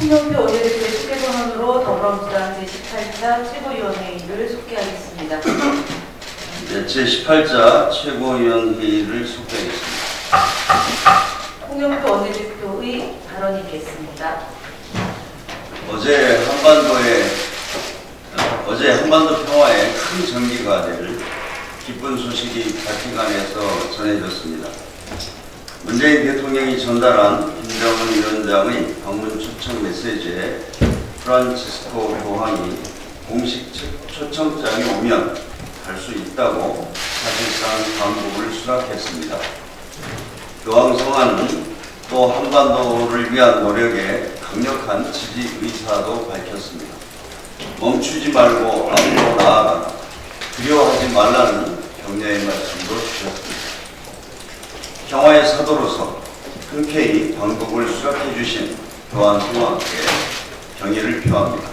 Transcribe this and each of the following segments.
홍영표 원내대표의 소개 선언으로 더불어민주당 제18차 최고위원회의를 속개하겠습니다. 네, 제18차 최고위원회의를 속개하겠습니다. 홍영표 원내대표의 발언이 있겠습니다. 어제 한반도 평화에 큰 전기가 될 기쁜 소식이 바티칸에서 전해졌습니다. 문재인 대통령이 전달한 김정은 위원장의 방문 초청 메시지에 프란치스코 교황이 공식 초청장이 오면 갈 수 있다고 사실상 방북을 수락했습니다. 교황 성화는 또 한반도를 위한 노력에 강력한 지지 의사도 밝혔습니다. 멈추지 말고 앞으로 나아가라. 두려워하지 말라는 격려의 말씀도 주셨습니다. 평화의 사도로서 흔쾌히 방북을 수락해 주신 교황 성화께 경의를 표합니다.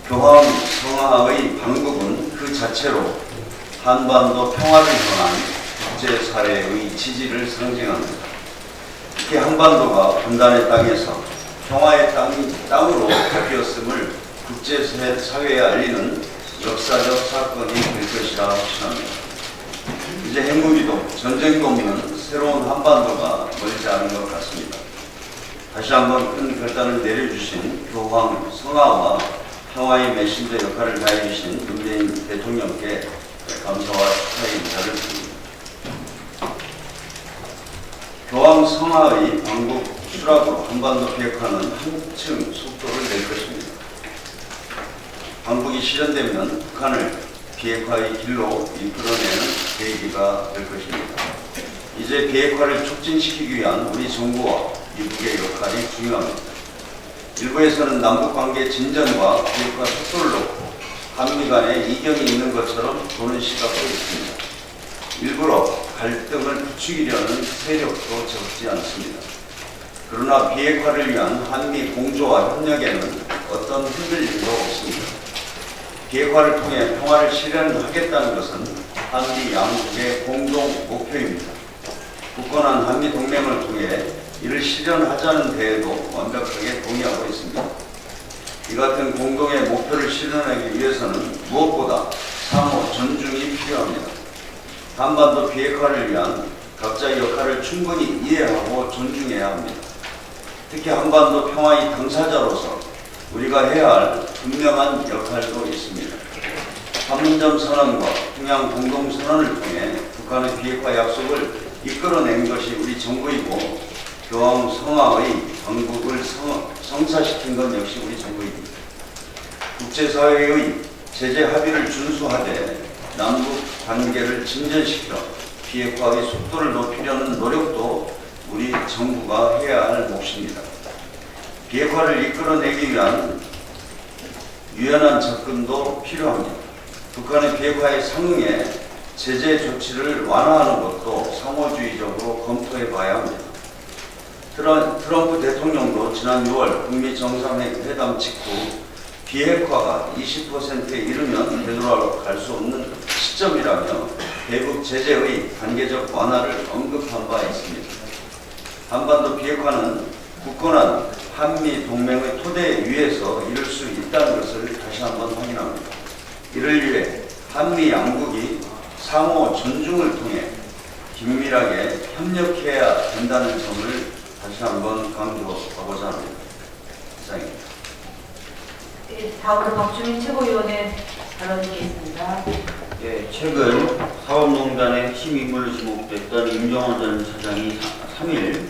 교황 성화의 방북은 그 자체로 한반도 평화를 향한 국제 사회의 지지를 상징합니다. 특히 한반도가 분단의 땅에서 평화의 땅으로 바뀌었음을 국제사회에 알리는 역사적 사건이 될 것이라 확신합니다. 이제 핵무기도 전쟁도 없는 새로운 한반도가 멀지 않은 것 같습니다. 다시 한번 큰 결단을 내려주신 교황 성화와 평화의 메신저 역할을 다해주신 문재인 대통령께 감사와 축하의 인사를 드립니다. 교황 성화의 방북 수락으로 한반도 비핵화는 한층 속도를 낼 것입니다. 방북이 실현되면 북한을 비핵화의 길로 이끌어내는 계기가 될 것입니다. 이제 비핵화를 촉진시키기 위한 우리 정부와 미국의 역할이 중요합니다. 일부에서는 남북관계 진전과 비핵화 속도를 놓고 한미 간에 이견이 있는 것처럼 보는 시각도 있습니다. 일부러 갈등을 부추기려는 세력도 적지 않습니다. 그러나 비핵화를 위한 한미 공조와 협력에는 어떤 흔들림도 없습니다. 비핵화를 통해 평화를 실현하겠다는 것은 한미 양국의 공동 목표입니다. 굳건한 한미 동맹을 통해 이를 실현하자는 데에도 완벽하게 동의하고 있습니다. 이 같은 공동의 목표를 실현하기 위해서는 무엇보다 상호 존중이 필요합니다. 한반도 비핵화를 위한 각자의 역할을 충분히 이해하고 존중해야 합니다. 특히 한반도 평화의 당사자로서 우리가 해야 할 분명한 역할도 있습니다. 판문점 선언과 평양 공동선언을 통해 북한의 비핵화 약속을 이끌어낸 것이 우리 정부이고 교황 성화의 방북을 성사시킨 것 역시 우리 정부입니다. 국제사회의 제재 합의를 준수하되 남북 관계를 진전시켜 비핵화의 속도를 높이려는 노력도 우리 정부가 해야 할 몫입니다. 비핵화를 이끌어내기 위한 유연한 접근도 필요합니다. 북한의 비핵화에 상응해 제재 조치를 완화하는 것도 상호주의적으로 검토해 봐야 합니다. 트럼프 대통령도 지난 6월 북미 정상회담 직후 비핵화가 20%에 이르면 되돌아갈 수 없는 시점이라며 대북 제재의 단계적 완화를 언급한 바 있습니다. 한반도 비핵화는 굳건한 한미 동맹의 토대 위에서 이룰 수 있다는 것을 다시 한번 확인합니다. 이를 위해 한미 양국이 상호 존중을 통해 긴밀하게 협력해야 된다는 점을 다시 한번 강조하고자 합니다. 이상입니다. 네, 다음으로 박주민 최고위원의 발언이 있겠습니다. 예, 최근 사법농단의 핵심 인물로 지목됐던 임종원 전 차장이 3일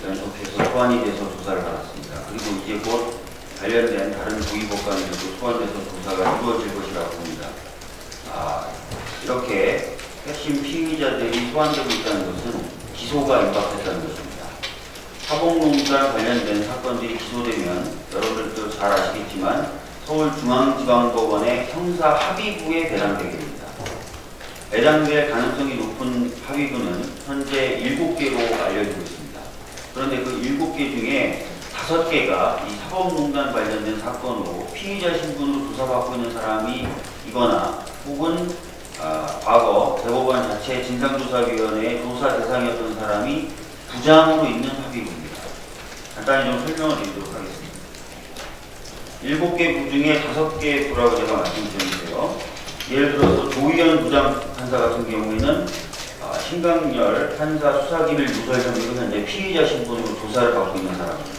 연속해서 소환이 돼서 조사를 받았습니다. 그리고 이제 곧 관련된 다른 고위법관들도 소환돼서 조사가 이루어질 것이라고 봅니다. 이렇게 핵심 피의자들이 소환되고 있다는 것은 기소가 임박했다는 것입니다. 사법농단 관련된 사건들이 기소되면 여러분들도 잘 아시겠지만 서울중앙지방법원의 형사합의부에 배당되게 됩니다. 배당될 가능성이 높은 합의부는 현재 7개로 알려지고 있습니다. 그런데 그 7개 중에 5개가 이 사법농단 관련된 사건으로 피의자 신분으로 조사받고 있는 사람이 이거나 혹은 과거 대법원 자체 진상조사위원회의 조사 대상이었던 사람이 부장으로 있는 합의부입니다. 간단히 좀 설명을 드리도록 하겠습니다. 7개 부 중에 5개 부라고 제가 말씀드렸는데요. 예를 들어서 조희연 부장판사 같은 경우에는 신강렬 판사 수사기밀 누설 혐의로 현재 피의자 신분으로 조사를 받고 있는 사람입니다.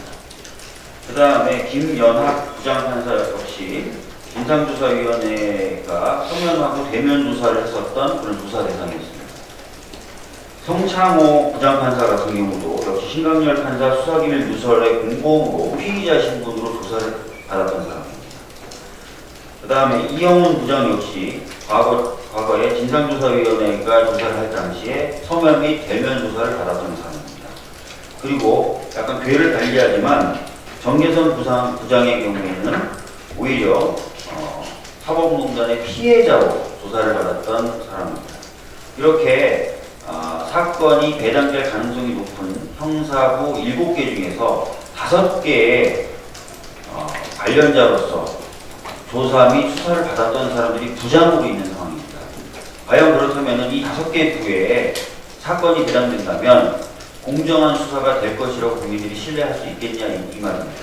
그 다음에 김연학 부장판사 역시 진상조사위원회가 서면하고 대면 조사를 했었던 그런 조사 대상이었습니다. 성창호 부장판사 같은 경우도 역시 신강렬 판사 수사기밀 누설의 공범으로 피의자 신분으로 조사를 받았던 사람입니다. 그 다음에 이영훈 부장 역시 과거에 진상조사위원회가 조사를 할 당시에 서면 및 대면 조사를 받았던 사람입니다. 그리고 약간 궤를 달리하지만 정계선 부장의 경우에는 오히려 사법농단의 피해자로 조사를 받았던 사람입니다. 이렇게 사건이 배당될 가능성이 높은 형사부 7개 중에서 5개의 관련자로서 조사 및 수사를 받았던 사람들이 부장으로 있는 상황입니다. 과연 그렇다면 이 5개 부에 사건이 배당된다면 공정한 수사가 될 것이라고 국민들이 신뢰할 수 있겠냐 이 말입니다.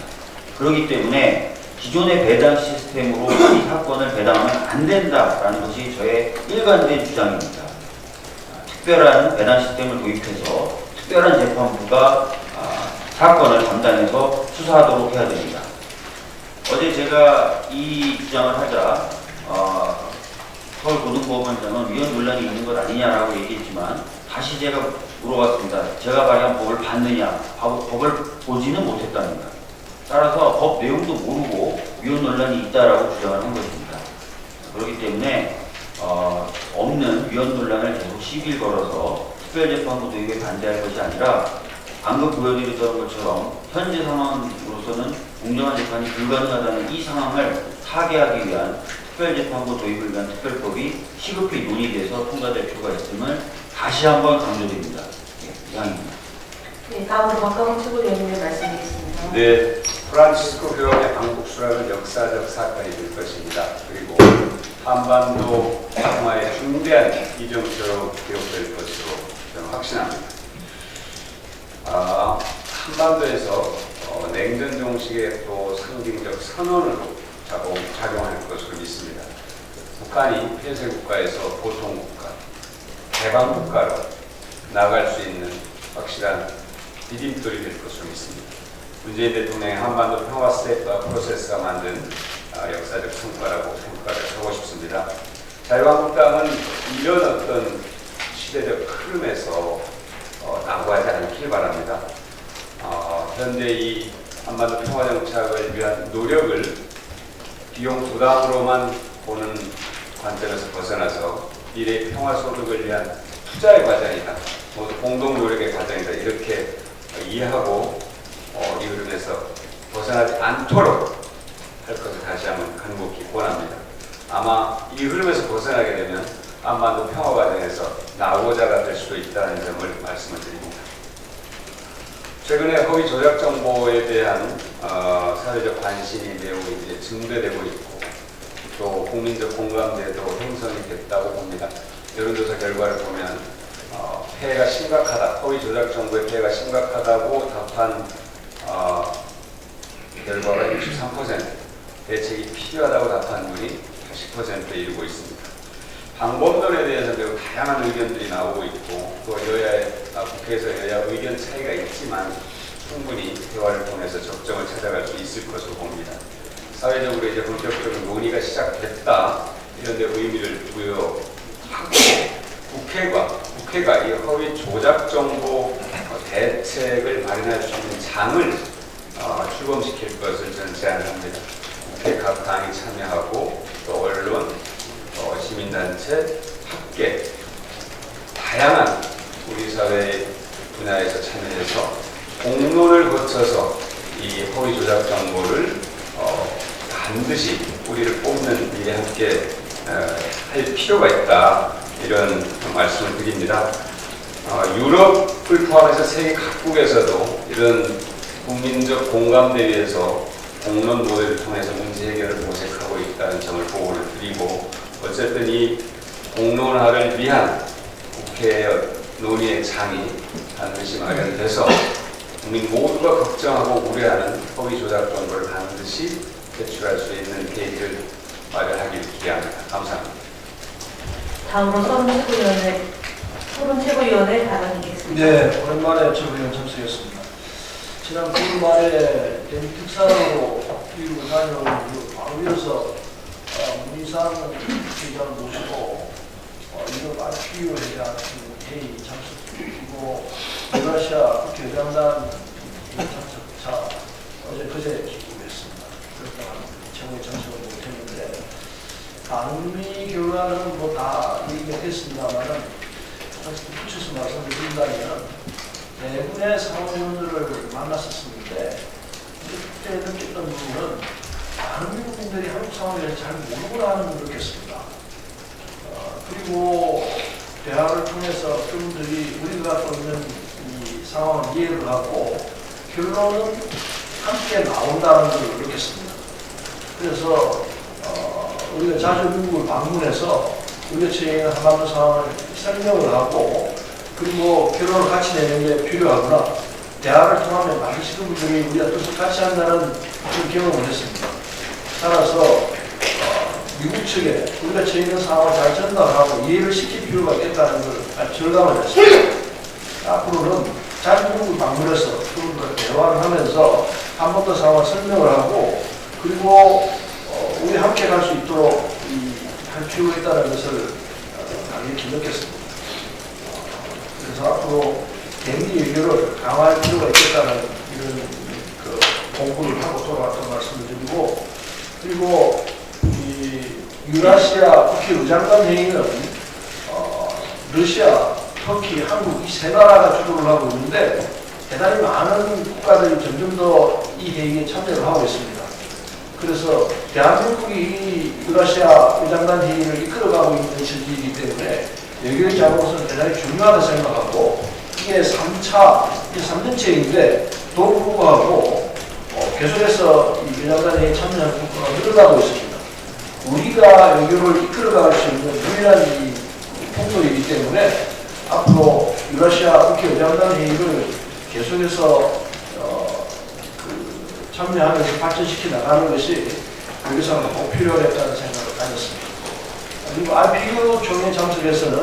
그렇기 때문에 기존의 배당 시스템으로 이 사건을 배당하면 안 된다라는 것이 저의 일관된 주장입니다. 특별한 배당 시스템을 도입해서 특별한 재판부가 사건을 담당해서 수사하도록 해야 됩니다. 어제 제가 이 주장을 하자 서울고등법원장은 위헌 논란이 있는 것 아니냐라고 얘기했지만 다시 제가 물어봤습니다. 제가 발의한 법을 봤느냐? 법을 보지는 못했답니다. 따라서 법 내용도 모르고 위헌 논란이 있다라고 주장을 한 것입니다. 그렇기 때문에 없는 위헌 논란을 계속 시비를 걸어서 특별재판부 도입에 반대할 것이 아니라 방금 보여드렸던 것처럼 현재 상황으로서는 공정한 재판이 불가능하다는 이 상황을 타개하기 위한 특별재판부 도입을 위한 특별법이 시급히 논의돼서 통과될 필요가 있음을 다시 한번 강조드립니다. 이상입니다. 네, 다음으로 박강원 최고위원님 말씀드리겠습니다. 네, 프란치스코 교황의 방북 수락은 역사적 사건이 될 것입니다. 그리고 한반도 평화의 중대한 이정표로 기록될 것으로 저는 확신합니다. 한반도에서 냉전 종식의 또 상징적 선언으로 작용할 것으로 믿습니다. 북한이 폐쇄 국가에서 보통 국가, 개방 국가로 나갈 수 있는 확실한 디딤돌이 될 것으로 믿습니다. 문재인 대통령의 한반도 평화 프로세스가 만든 역사적 성과라고 평가를 하고 싶습니다. 자유한국당은 이런 어떤 시대적 흐름에서 낙오하지 않길 바랍니다. 현재 이 한반도 평화 정착을 위한 노력을 비용 부담으로만 보는 관점에서 벗어나서 미래의 평화 소득을 위한 투자의 과정이다. 모두 공동 노력의 과정이다. 이렇게 이해하고 이 흐름에서 벗어나지 않도록 할 것을 다시 한번 간곡히 권합니다. 아마 이 흐름에서 벗어나게 되면 한반도 평화 과정에서 낙오자가 될 수도 있다는 점을 말씀을 드립니다. 최근에 허위 조작 정보에 대한 사회적 관심이 매우 이제 증대되고 있고 또 국민적 공감대도 형성이 됐다고 봅니다. 여론조사 결과를 보면 폐해가 심각하다, 허위 조작 정보의 폐해가 심각하다고 답한 결과가 63%, 대책이 필요하다고 답한 분이 80%에 이르고 있습니다. 방법론에 대해서 매우 다양한 의견들이 나오고 있고 또 국회에서 여야 의견 차이가 있지만 충분히 대화를 통해서 적정을 찾아갈 수 있을 것으로 봅니다. 사회적으로 이제 본격적인 논의가 시작됐다 이런 데 의미를 부여하고 국회가 이 허위 조작 정보 대책을 마련할 수 있는 장을 출범시킬 것을 저는 제안합니다. 국회 각 당이 참여하고 또 언론, 시민단체, 학계 다양한 우리 사회 분야에서 참여해서 공론을 거쳐서 이 허위 조작 정보를 반드시 우리를 뽑는 일에 함께 할 필요가 있다 이런 말씀을 드립니다. 유럽을 포함해서 세계 각국에서도 이런 국민적 공감대 위에서 공론 모델을 통해서 문제 해결을 모색하고 있다는 점을 보고를 드리고 어쨌든 이 공론화를 위한 국회의 논의의 장이 반드시 마련돼서 국민 모두가 걱정하고 우려하는 허위 조작 정보를 반드시 배출할 수 있는 계기를 마련하길 기대합니다. 감사합니다. 다음으로 토론 최고위원회 발언이겠습니다. 네, 오랜만에 최고위원 참석했습니다. 지난 9월 말에 대미 특사로 미국을 다녀온 바로 이어서 문희상 회장을 모시고 유럽 RPU에 대한 회의 참석이고 유라시아 국회의장단 참석차 그제 기구했습니다. 그러니까 최고에 참석을 못했는데 방미 결과는 뭐 다 얘기가 됐습니다만은 붙여서 말씀을 드린다면 대부분의 상원의원들을 만났었는데 그때 느꼈던 부분은 많은 미국인들이 한국 상황에 잘 모르구나 하는 걸 느꼈습니다. 그리고 대화를 통해서 그분들이 우리가 갖고 있는 이 상황을 이해를 하고 결론은 함께 나온다는 걸 느꼈습니다. 그래서 우리가 자주 미국을 방문해서 우리가 처해있는 한반도 상황을 설명을 하고 그리고 결론을 같이 내는 게 필요하구나. 대화를 통하면 많으신 분들이 우리가 뜻을 같이 한다는 그런 경험을 했습니다. 따라서 미국 측에 우리가 처해있는 상황을 잘 전달하고 이해를 시킬 필요가 있겠다는 걸 절감을 했습니다. 앞으로는 자주 미국을 방문해서 그분들과 대화를 하면서 한 번 더 상황을 설명을 하고 그리고 우리 함께 갈 수 있도록 할 필요가 있다는 것을 강력히 느꼈습니다. 그래서 앞으로 대미 외교를 강화할 필요가 있겠다는 이런 공부를 하고 돌아왔던 말씀을 드리고 그리고 이 유라시아 국회의장단 회의는 러시아, 터키, 한국 이 세 나라가 주도를 하고 있는데 대단히 많은 국가들이 점점 더 이 회의에 참여를 하고 있습니다. 그래서 대한민국이 이 유라시아 의장단 회의를 이끌어가고 있는 실질이기 때문에 외교의 자원으로서는 대단히 중요하다 생각하고 이게 3년째인데 또 불구하고 계속해서 이 의장단 회의에 참여하는 국가가 늘어나고 있습니다. 우리가 외교를 이끌어갈 수 있는 유일한 이 통로이기 때문에 앞으로 유라시아 국회의장단 회의를 계속해서 참여하면서 발전시켜 나가는 것이 외교상으로 꼭 필요하겠다는 생각을 가졌습니다. 그리고 RPU 총회 참석에서는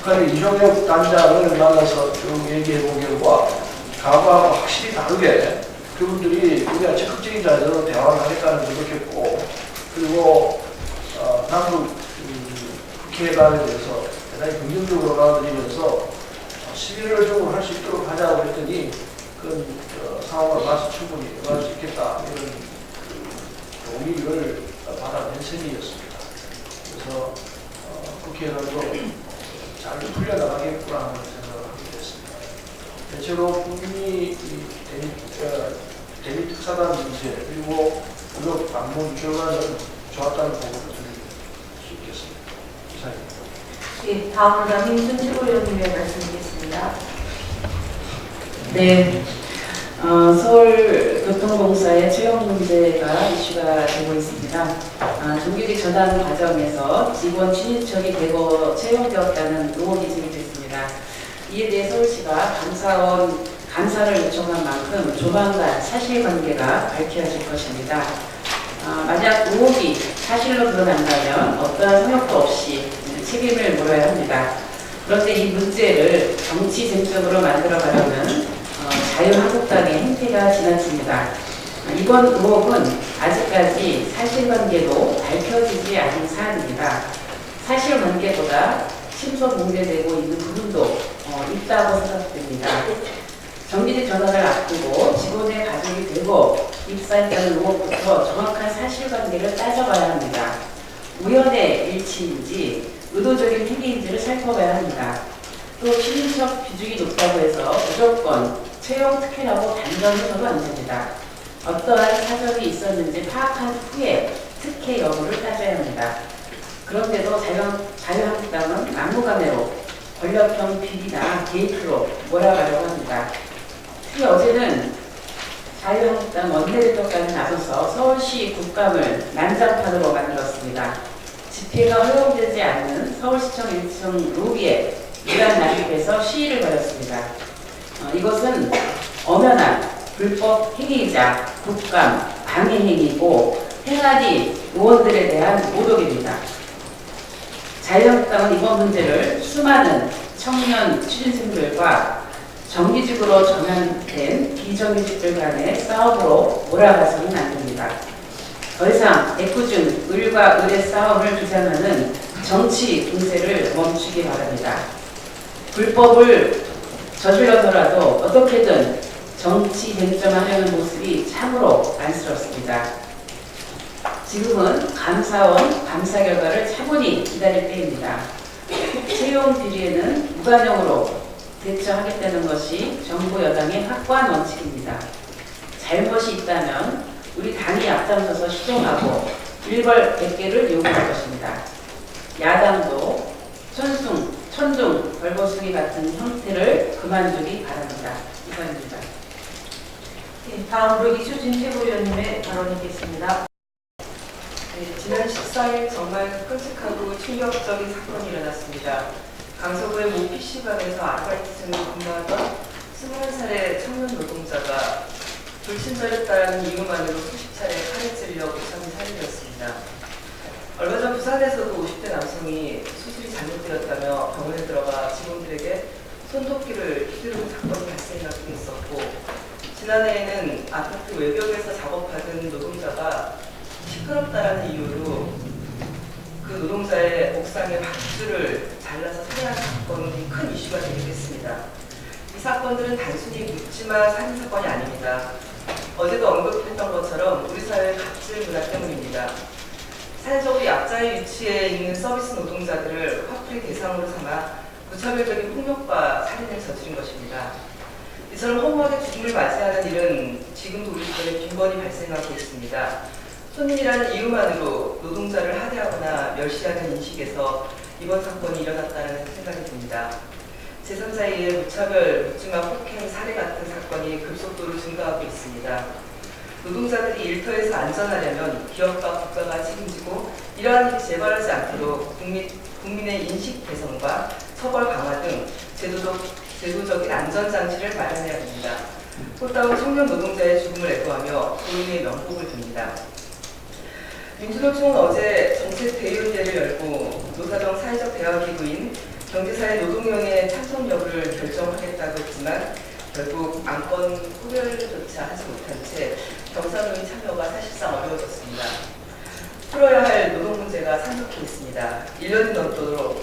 북한의 이종혁 단장을 만나서 쭉 얘기해 본 결과 과거하고 확실히 다르게 그분들이 우리가 적극적인 자세로 대화를 하겠다는 걸 느꼈고 그리고 남북 국회관에 대해서 대단히 긍정적으로 받아들이면서 11월 중으로 할 수 있도록 하자고 했더니 그 상황을 봐서 충분히 응할 수 있겠다 이런 동의를 받아낸 셈이었습니다. 그래서 국회의원도 잘 풀려나가겠구나 하는 생각을 하게 됐습니다. 대체로 국민이 대미 특사단 문제 그리고 유럽 방문 결과는 좋았다는 보고를 드릴 수 있겠습니다. 이상입니다. 예, 다음으로 남인순 최고위원님의 말씀드리겠습니다. 네, 서울교통공사의 채용 문제가 이슈가 되고 있습니다. 정규직 전환 과정에서 직원 진입척이 되고 채용되었다는 의혹이 제기됐습니다. 이에 대해 서울시가 감사를 요청한 만큼 조만간 사실관계가 밝혀질 것입니다. 만약 의혹이 사실로 드러난다면 어떠한 성역도 없이 책임을 물어야 합니다. 그런데 이 문제를 정치 쟁점으로 만들어가려면 자유한국당의 행태가 지나칩니다. 이번 의혹은 아직까지 사실관계도 밝혀지지 않은 사안입니다. 사실관계보다 심소봉대되고 있는 부분도 있다고 생각됩니다. 정규직 전환을 앞두고 직원의 가족이 되고 입사했다는 의혹부터 정확한 사실관계를 따져봐야 합니다. 우연의 일치인지 의도적인 행위인지를 살펴봐야 합니다. 또 신인척 비중이 높다고 해서 무조건 채용 특혜라고 단정해서도 안 됩니다. 어떠한 사정이 있었는지 파악한 후에 특혜 여부를 따져야 합니다. 그런데도 자유한국당은 막무가내로 권력형 비리나 게이트로 몰아가려고 합니다. 특히 어제는 자유한국당 원내대표까지 나서서 서울시 국감을 난장판으로 만들었습니다. 집회가 허용되지 않는 서울시청 1층 로비에 이란 난입해서 시위를 벌였습니다. 이것은 엄연한 불법 행위이자 국감 방해 행위고 행안위 의원들에 대한 모독입니다. 자유한국당은 이번 문제를 수많은 청년 취준생들과 정규직으로 전환된 비정규직들 간의 싸움으로 몰아가서는 안 됩니다. 더 이상 애꿎은 을과 을의 싸움을 주장하는 정치 공세를 멈추기 바랍니다. 불법을 저질러서라도 어떻게든 정치 쟁점하려는 모습이 참으로 안쓰럽습니다. 지금은 감사원 감사 결과를 차분히 기다릴 때입니다. 채용 비리에는 무관용으로 대처하겠다는 것이 정부 여당의 확고한 원칙입니다. 잘못이 있다면 우리 당이 앞장서서 시정하고 일벌백계를 요구할 것입니다. 야당도 천둥 벌거숭이 같은 형태를 그만두기 바랍니다. 이상입니다. 다음으로 이수진 최고위원님의 발언이 있겠습니다. 지난 14일 정말 끔찍하고 충격적인 사건이 일어났습니다. 강서구의 모 PC방에서 아르바이트생으로 근무하던 21살의 청년 노동자가 불친절했다는 이유만으로 수십 차례 칼에 찔려 무참히 살인되었습니다. 얼마 전 부산에서도 50대 남성이 수술이 잘못되었다며 병원에 들어가 직원들에게 손도끼를 휘두르는 사건이 발생하기도 했었고, 지난해에는 아파트 외벽에서 작업하던 노동자가 시끄럽다라는 이유로 그 노동자의 옥상에 박줄을 잘라서 살해한 사건이 큰 이슈가 되기도 했습니다. 이 사건들은 단순히 묻지마 살인 사건이 아닙니다. 어제도 언급했던 것처럼 우리 사회의 갑질 문화 때문입니다. 사회적으로 약자의 위치에 있는 서비스 노동자들을 화풀이 대상으로 삼아 무차별적인 폭력과 살인을 저지른 것입니다. 이처럼 허무하게 죽음을 맞이하는 일은 지금도 우리 주변에 빈번히 발생하고 있습니다. 손님이라는 이유만으로 노동자를 하대하거나 멸시하는 인식에서 이번 사건이 일어났다는 생각이 듭니다. 제3자의 무차별, 묻지마 폭행, 살해 같은 사건이 급속도로 증가하고 있습니다. 노동자들이 일터에서 안전하려면 기업과 국가가 책임지고 이러한 일이 재발하지 않도록 국민의 인식 개선과 처벌 강화 등 제도적인 안전장치를 마련해야 합니다. 꽃다운 청년 노동자의 죽음을 애도하며 도인의 명복을 빕니다. 민주노총은 어제 정책대의원회를 열고 노사정 사회적 대화기구인 경제사회 노동위원회 참석 여부를 결정하겠다고 했지만 결국 안건 후별조차 하지 못한 채 경사노인 참여가 사실상 어려워졌습니다. 풀어야 할 노동 문제가 산적해 있습니다. 1년이 넘도록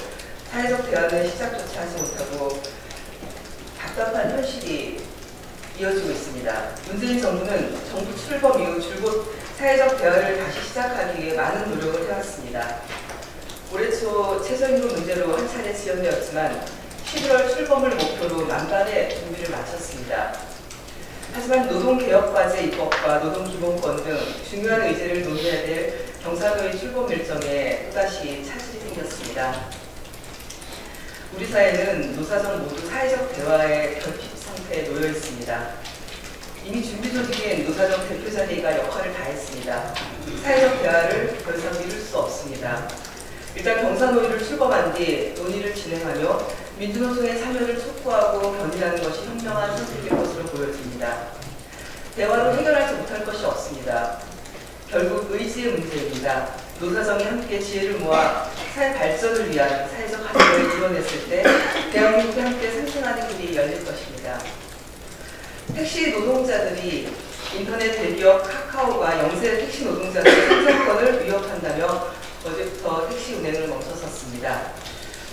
사회적 대화는 시작조차 하지 못하고 답답한 현실이 이어지고 있습니다. 문재인 정부는 정부 출범 이후 줄곧 사회적 대화를 다시 시작하기 위해 많은 노력을 해왔습니다. 올해 초 최저임금 문제로 한 차례 지연되었지만 11월 출범을 목표로 만반의 준비를 마쳤습니다. 하지만 노동개혁과제 입법과 노동기본권 등 중요한 의제를 논의해야 될 경사노의 출범 일정에 또다시 차질이 생겼습니다. 우리 사회는 노사정 모두 사회적 대화의 결핍 상태에 놓여 있습니다. 이미 준비 조직인 노사정 대표자리가 역할을 다했습니다. 사회적 대화를 더 이상 미룰 수 없습니다. 일단 경사노위를 출범한 뒤 논의를 진행하며 민주노총의 참여를 촉구하고 견인하는 것이 현명한 선택일 것으로 보여집니다. 대화로 해결하지 못할 것이 없습니다. 결국 의지의 문제입니다. 노사정이 함께 지혜를 모아 사회 발전을 위한 사회적 합의를 이뤄냈을 때 대한민국이 함께 상승하는 길이 열릴 것입니다. 택시 노동자들이 인터넷 대기업 카카오가 영세 택시 노동자들의 생존권을 위협한다며 어제부터 택시 운행을 멈춰섰습니다.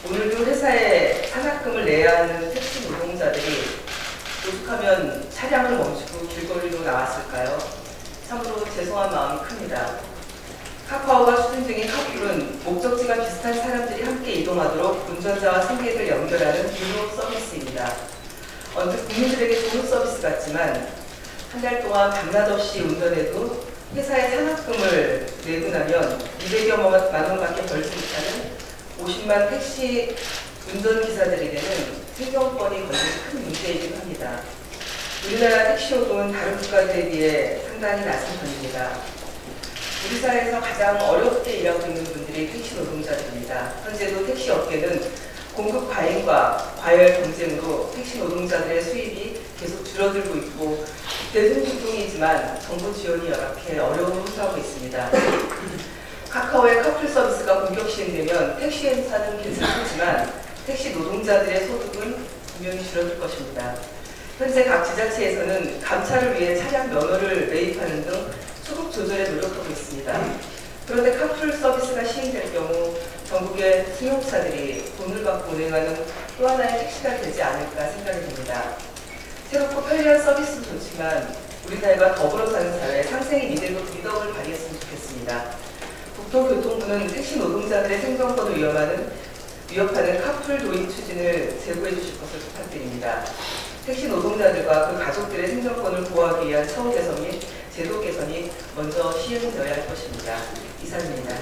오늘도 회사에 산학금을 내야 하는 택시 노동자들이 오죽하면 차량을 멈추고 길거리로 나왔을까요? 참으로 죄송한 마음이 큽니다. 카카오가 추진 중인 카풀은 목적지가 비슷한 사람들이 함께 이동하도록 운전자와 승객을 연결하는 유료 서비스입니다. 언뜻 국민들에게 좋은 서비스 같지만 한 달 동안 밤낮 없이 운전해도 회사에 산학금을 내고 나면 200여만 원밖에 벌지 못하는 50만 택시 운전기사들에게는 생존권이 걸린 큰 문제이기도 합니다. 우리나라 택시요금은 다른 국가들에 비해 상당히 낮은 편입니다. 우리 사회에서 가장 어렵게 일하고 있는 분들이 택시 노동자들입니다. 현재도 택시 업계는 공급 과잉과 과열 경쟁으로 택시 노동자들의 수입이 계속 줄어들고 있고 대중교통이지만 정부 지원이 열악해 어려움을 호소하고 있습니다. 카카오의 카풀 서비스가 본격 시행되면 택시 행사는 괜찮겠지만 택시 노동자들의 소득은 분명히 줄어들 것입니다. 현재 각 지자체에서는 감차를 위해 차량 면허를 매입하는 등 소득 조절에 노력하고 있습니다. 그런데 카풀 서비스가 시행될 경우 전국의 승용차들이 돈을 받고 운행하는 또 하나의 택시가 되지 않을까 생각이 듭니다. 새롭고 편리한 서비스도 좋지만 우리 사회가 더불어 사는 사회에 상생의 미덕을 발휘했으면 좋겠습니다. 국토교통부는 택시 노동자들의 생존권을 위협하는 카풀 도입 추진을 제고해 주실 것을 부탁드립니다. 택시 노동자들과 그 가족들의 생존권을 보호하기 위한 처우 개선 및 제도 개선이 먼저 시행되어야 할 것입니다. 이상입니다.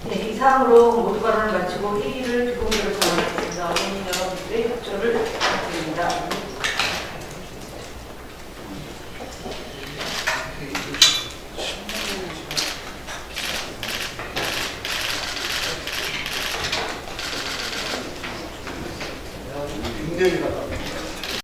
네, 이상으로 모두 발언을 마치고 회의를 비공개로 정하겠습니다. 의원님 여러분들의 협조를 부탁드립니다. 굉장히 나갑니다.